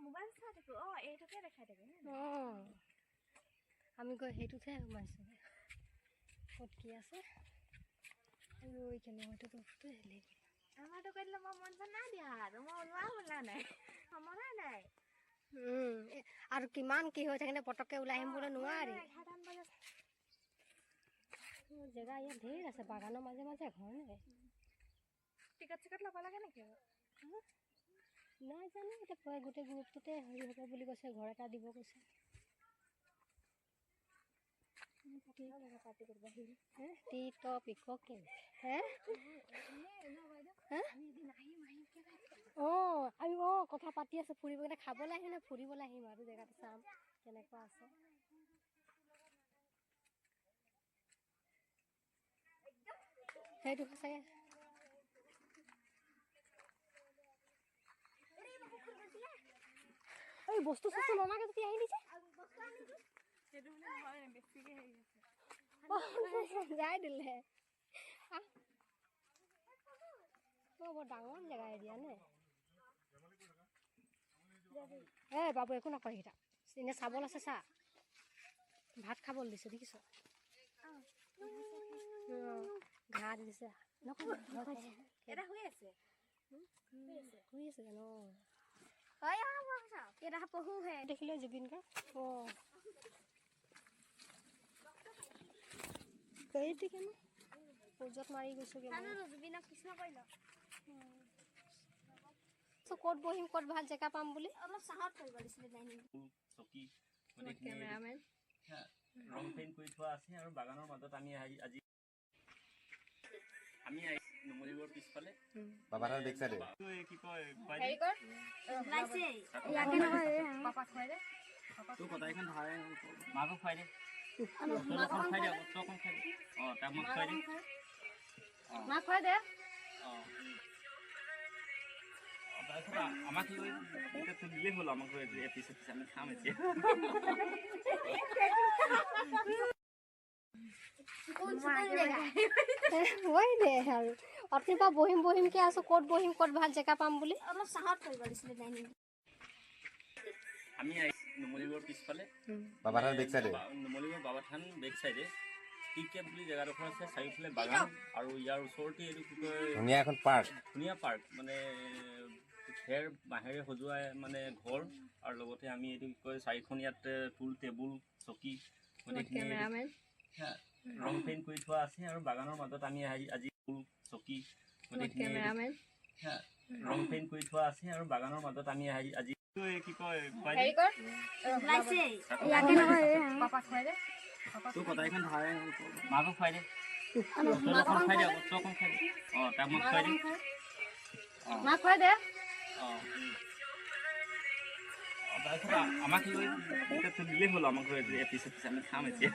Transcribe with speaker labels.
Speaker 1: mobile চাই থাকো এইটোকে দেখাই থাকে
Speaker 2: আমি গৈ সেইটোতহে সোমাইছোঁ ক'ত কি আছে এইখিনি হয়তো হেলি
Speaker 1: আমাৰতো কৈ দিলে মই মন চন নাই দিয়া আৰু মই ওলোৱা নাই সময় নাই
Speaker 2: আৰু কিমান কি হৈ থাকে পটককৈ ওলাই আহিম বোলে নোৱাৰি
Speaker 1: 11টা মান বজাত
Speaker 2: জেগা ইয়াত ঢেৰ আছে বাগানৰ মাজে মাজে ঘৰ নাই
Speaker 1: টিকট ল'ব লাগে নেকি
Speaker 2: নাই জানো এতিয়া গোটেই গ্ৰুপটোতে হেৰি হ'ব বুলি কৈছে ঘৰ এটা দিব কৈছে আমি কথা পাতি আছো ফুৰিব কাৰণে খাবলৈ আহিম নে ফুৰিবলৈ আহিম আৰু জেগাটো চাম কেনেকুৱা আছে সেইটো চাগে এই বস্তু চস্তু নলাগে যদি আহি দিছে যাই দিলে বৰ ডাঙৰ জেগা এৰিয়া নে বাবু একো নকয় সেইটা এনে চাবল আছে চা ভাত খাবলৈ দিছে দেখিছ ঘাঁহ দিছে
Speaker 1: এটা হৈ আছে
Speaker 2: জানো
Speaker 1: এটা পঢ়োহে
Speaker 2: দেখিলে জুবিন গাৰ্গ কেনে পূজত মাৰি গৈছো
Speaker 1: জুবিনক কৃষ্ণ কৰিল
Speaker 2: ক'ত বহিম ক'ত ভাল জেগা পাম বুলি
Speaker 1: অলপ চাহত কৰিব দিছিলে ডাইনিং
Speaker 3: চকী কেমেৰামেন ৰং পেইণ্ট কৰি থোৱা আছে আৰু বাগানৰ মাজত আমি আজি নুমলীগড় পিছফালে
Speaker 4: বাবাৰ বেক চাইডে
Speaker 3: কি কয়
Speaker 1: হেৰি কৰ লাইছে ইয়াকে নহয় পাপা খুৱাই দে
Speaker 3: তোৰ কটাইখন ধাৰে মাকো খুৱাই দে মাকো খুৱাই দে তখন খুৱাই দে তাক মাক খুৱাই দে
Speaker 1: মাক খুৱাই দে
Speaker 3: আমাক দিলেই হ'ল আমাক পিছত আমি খাম এতিয়া
Speaker 2: আৰু অথনিৰ পৰা বহিমকে আছো ক'ত বহিম ক'ত ভাল জেগা পাম বুলি
Speaker 1: অলপ চাহত কৰিব দিছিলে ডাইনিং
Speaker 3: আমি নুমলীগড় পিছফালে
Speaker 4: বাবাৰ বেক চাইডে
Speaker 3: নুমলীগড় বাবাথান বেক চাইডে টি কেপ বুলি জেগাডোখৰ আছে চাৰিওফালে বাগান আৰু ইয়াৰ ওচৰতে এইটো কি কয়
Speaker 4: ধুনীয়া এখন পাৰ্ক
Speaker 3: ধুনীয়া পাৰ্ক মানে খেৰ বাঁহেৰে সজোৱা মানে ঘৰ আৰু লগতে আমি এইটো কি কয় চাৰিখন ইয়াত টুল টেবুল চকী
Speaker 2: কেমেৰামেন
Speaker 3: ৰং পেইণ্ট কৰি থোৱা আছে আৰু বাগানৰ মাজত আমি আজি চকী
Speaker 2: কেমেৰামেন
Speaker 3: ৰং পেইণ্ট কৰি থোৱা আছে আৰু বাগানৰ মাজত আমি আজি কি কয়
Speaker 1: হেৰি কৰ লাইছে ইয়াকে নহয় পাপা খুৱাই দে
Speaker 3: তোৰ কটাইখন ধাৰে মাকো খুৱাই দে তখন খুৱাই দে তখন খুৱাই দে তাক মাক খুৱাই দে
Speaker 1: মাক খুৱাই দে
Speaker 3: আমাক দিলেই হ'ল আমাক পিছত আমি খাম এতিয়া